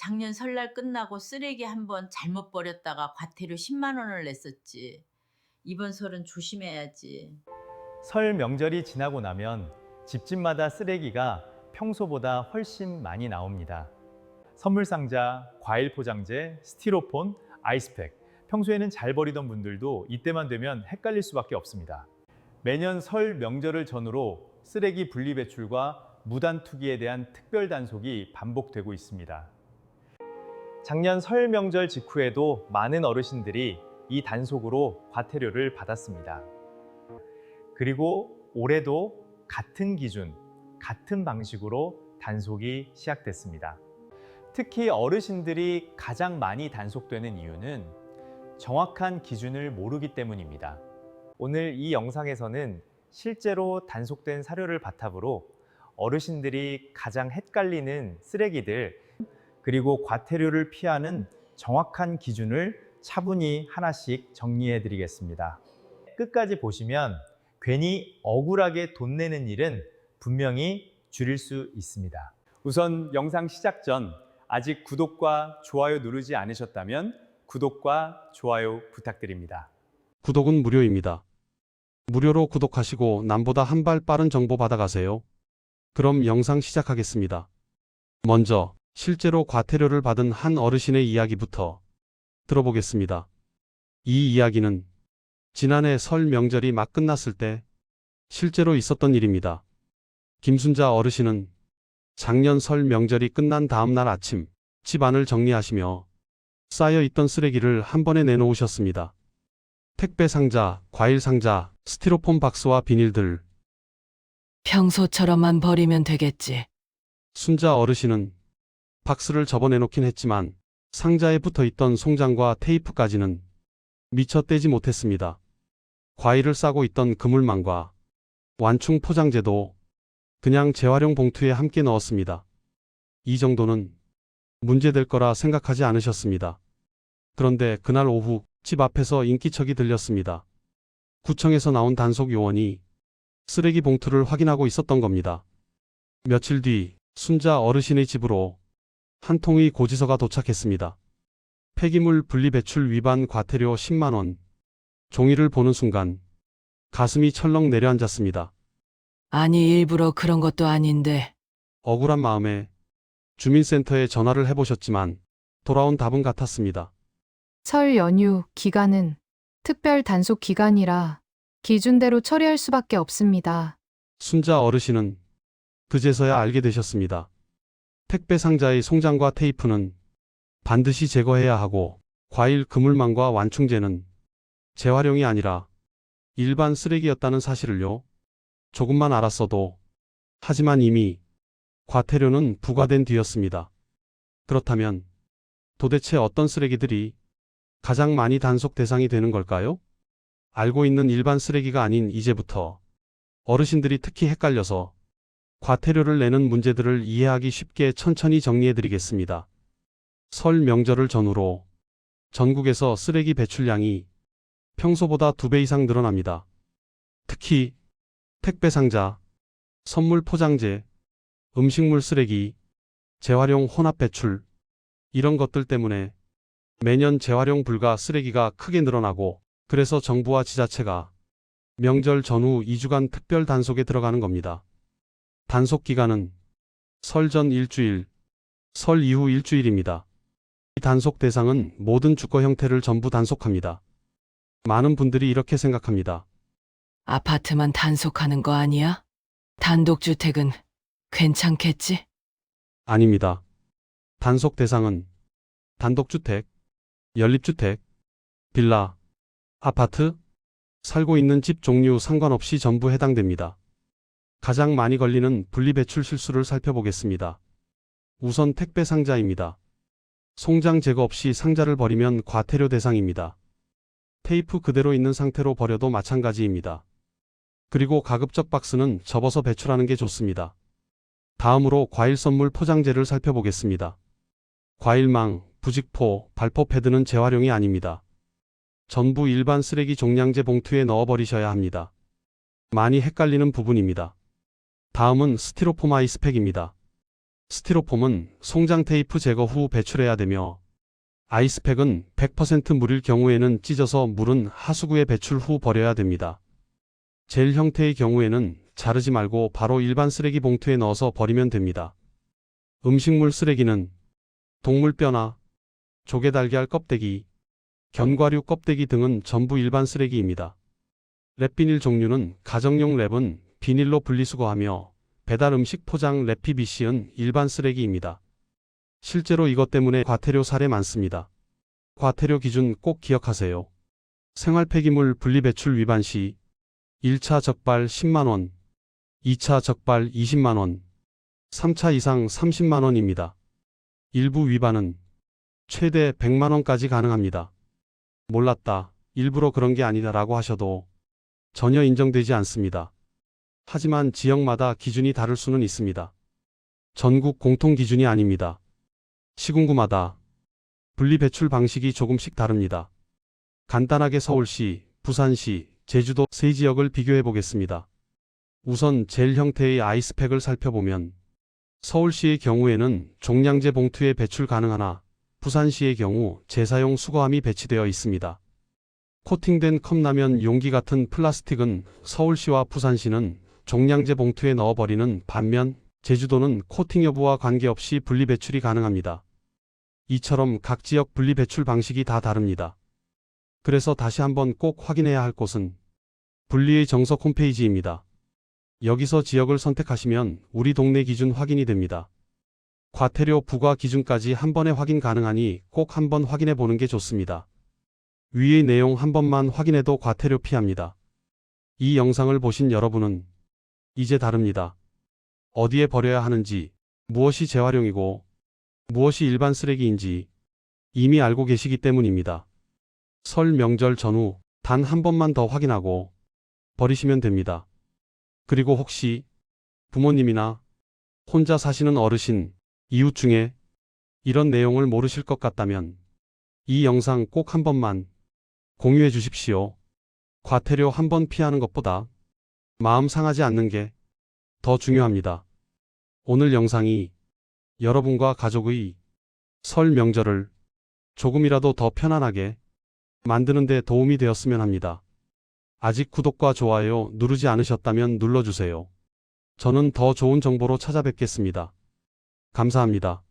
작년 설날 끝나고 쓰레기 한 번 잘못 버렸다가 과태료 10만 원을 냈었지. 이번 설은 조심해야지. 설 명절이 지나고 나면 집집마다 쓰레기가 평소보다 훨씬 많이 나옵니다. 선물 상자, 과일 포장재, 스티로폼, 아이스팩. 평소에는 잘 버리던 분들도 이때만 되면 헷갈릴 수밖에 없습니다. 매년 설 명절을 전후로 쓰레기 분리 배출과 무단 투기에 대한 특별 단속이 반복되고 있습니다. 작년 설 명절 직후에도 많은 어르신들이 이 단속으로 과태료를 받았습니다. 그리고 올해도 같은 기준, 같은 방식으로 단속이 시작됐습니다. 특히 어르신들이 가장 많이 단속되는 이유는 정확한 기준을 모르기 때문입니다. 오늘 이 영상에서는 실제로 단속된 사료를 바탕으로 어르신들이 가장 헷갈리는 쓰레기들, 그리고 과태료를 피하는 정확한 기준을 차분히 하나씩 정리해 드리겠습니다. 끝까지 보시면 괜히 억울하게 돈 내는 일은 분명히 줄일 수 있습니다. 우선 영상 시작 전 아직 구독과 좋아요 누르지 않으셨다면 구독과 좋아요 부탁드립니다. 구독은 무료입니다. 무료로 구독하시고 남보다 한 발 빠른 정보 받아가세요. 그럼 영상 시작하겠습니다. 먼저 실제로 과태료를 받은 한 어르신의 이야기부터 들어보겠습니다. 이 이야기는 지난해 설 명절이 막 끝났을 때 실제로 있었던 일입니다. 김순자 어르신은 작년 설 명절이 끝난 다음 날 아침 집 안을 정리하시며 쌓여있던 쓰레기를 한 번에 내놓으셨습니다. 택배 상자, 과일 상자, 스티로폼 박스와 비닐들. 평소처럼만 버리면 되겠지. 순자 어르신은 박스를 접어내놓긴 했지만 상자에 붙어있던 송장과 테이프까지는 미처 떼지 못했습니다. 과일을 싸고 있던 그물망과 완충 포장재도 그냥 재활용 봉투에 함께 넣었습니다. 이 정도는 문제될 거라 생각하지 않으셨습니다. 그런데 그날 오후 집 앞에서 인기척이 들렸습니다. 구청에서 나온 단속 요원이 쓰레기 봉투를 확인하고 있었던 겁니다. 며칠 뒤 순자 어르신의 집으로 한 통의 고지서가 도착했습니다. 폐기물 분리배출 위반 과태료 10만 원. 종이를 보는 순간 가슴이 철렁 내려앉았습니다. 아니, 일부러 그런 것도 아닌데. 억울한 마음에 주민센터에 전화를 해보셨지만 돌아온 답은 같았습니다. 설 연휴 기간은 특별 단속 기간이라 기준대로 처리할 수밖에 없습니다. 순자 어르신은 그제서야 알게 되셨습니다. 택배 상자의 송장과 테이프는 반드시 제거해야 하고 과일 그물망과 완충제는 재활용이 아니라 일반 쓰레기였다는 사실을요. 조금만 알았어도, 하지만 이미 과태료는 부과된 뒤였습니다. 그렇다면 도대체 어떤 쓰레기들이 가장 많이 단속 대상이 되는 걸까요? 알고 있는 일반 쓰레기가 아닌 이제부터 어르신들이 특히 헷갈려서 과태료를 내는 문제들을 이해하기 쉽게 천천히 정리해드리겠습니다. 설 명절을 전후로 전국에서 쓰레기 배출량이 평소보다 2배 이상 늘어납니다. 특히 택배 상자, 선물 포장재, 음식물 쓰레기, 재활용 혼합 배출, 이런 것들 때문에 매년 재활용 불가 쓰레기가 크게 늘어나고, 그래서 정부와 지자체가 명절 전후 2주간 특별 단속에 들어가는 겁니다. 단속 기간은 설 전 일주일, 설 이후 일주일입니다. 이 단속 대상은 모든 주거 형태를 전부 단속합니다. 많은 분들이 이렇게 생각합니다. 아파트만 단속하는 거 아니야? 단독주택은 괜찮겠지? 아닙니다. 단속 대상은 단독주택, 연립주택, 빌라, 아파트, 살고 있는 집 종류 상관없이 전부 해당됩니다. 가장 많이 걸리는 분리배출 실수를 살펴보겠습니다. 우선 택배 상자입니다. 송장 제거 없이 상자를 버리면 과태료 대상입니다. 테이프 그대로 있는 상태로 버려도 마찬가지입니다. 그리고 가급적 박스는 접어서 배출하는 게 좋습니다. 다음으로 과일 선물 포장재를 살펴보겠습니다. 과일망, 부직포, 발포 패드는 재활용이 아닙니다. 전부 일반 쓰레기 종량제 봉투에 넣어버리셔야 합니다. 많이 헷갈리는 부분입니다. 다음은 스티로폼 아이스팩입니다. 스티로폼은 송장 테이프 제거 후 배출해야 되며 아이스팩은 100% 물일 경우에는 찢어서 물은 하수구에 배출 후 버려야 됩니다. 젤 형태의 경우에는 자르지 말고 바로 일반 쓰레기 봉투에 넣어서 버리면 됩니다. 음식물 쓰레기는 동물 뼈나 조개 달걀 껍데기, 견과류 껍데기 등은 전부 일반 쓰레기입니다. 랩비닐 종류는 가정용 랩은 비닐로 분리수거하며 배달 음식 포장 랩 PVC는 일반 쓰레기입니다. 실제로 이것 때문에 과태료 사례 많습니다. 과태료 기준 꼭 기억하세요. 생활 폐기물 분리 배출 위반 시 1차 적발 10만원, 2차 적발 20만원, 3차 이상 30만원입니다. 일부 위반은 최대 100만원까지 가능합니다. 몰랐다, 일부러 그런 게 아니다 라고 하셔도 전혀 인정되지 않습니다. 하지만 지역마다 기준이 다를 수는 있습니다. 전국 공통 기준이 아닙니다. 시군구마다 분리 배출 방식이 조금씩 다릅니다. 간단하게 서울시, 부산시, 제주도 세 지역을 비교해 보겠습니다. 우선 젤 형태의 아이스팩을 살펴보면 서울시의 경우에는 종량제 봉투에 배출 가능하나 부산시의 경우 재사용 수거함이 배치되어 있습니다. 코팅된 컵라면 용기 같은 플라스틱은 서울시와 부산시는 종량제 봉투에 넣어버리는 반면 제주도는 코팅 여부와 관계없이 분리 배출이 가능합니다. 이처럼 각 지역 분리 배출 방식이 다 다릅니다. 그래서 다시 한번 꼭 확인해야 할 곳은 분리의 정석 홈페이지입니다. 여기서 지역을 선택하시면 우리 동네 기준 확인이 됩니다. 과태료 부과 기준까지 한 번에 확인 가능하니 꼭 한번 확인해 보는 게 좋습니다. 위의 내용 한 번만 확인해도 과태료 피합니다. 이 영상을 보신 여러분은 이제 다릅니다. 어디에 버려야 하는지, 무엇이 재활용이고 무엇이 일반 쓰레기인지 이미 알고 계시기 때문입니다. 설 명절 전후 단 한 번만 더 확인하고 버리시면 됩니다. 그리고 혹시 부모님이나 혼자 사시는 어르신, 이웃 중에 이런 내용을 모르실 것 같다면 이 영상 꼭 한 번만 공유해 주십시오. 과태료 한 번 피하는 것보다 마음 상하지 않는 게 더 중요합니다. 오늘 영상이 여러분과 가족의 설 명절을 조금이라도 더 편안하게 만드는 데 도움이 되었으면 합니다. 아직 구독과 좋아요 누르지 않으셨다면 눌러주세요. 저는 더 좋은 정보로 찾아뵙겠습니다. 감사합니다.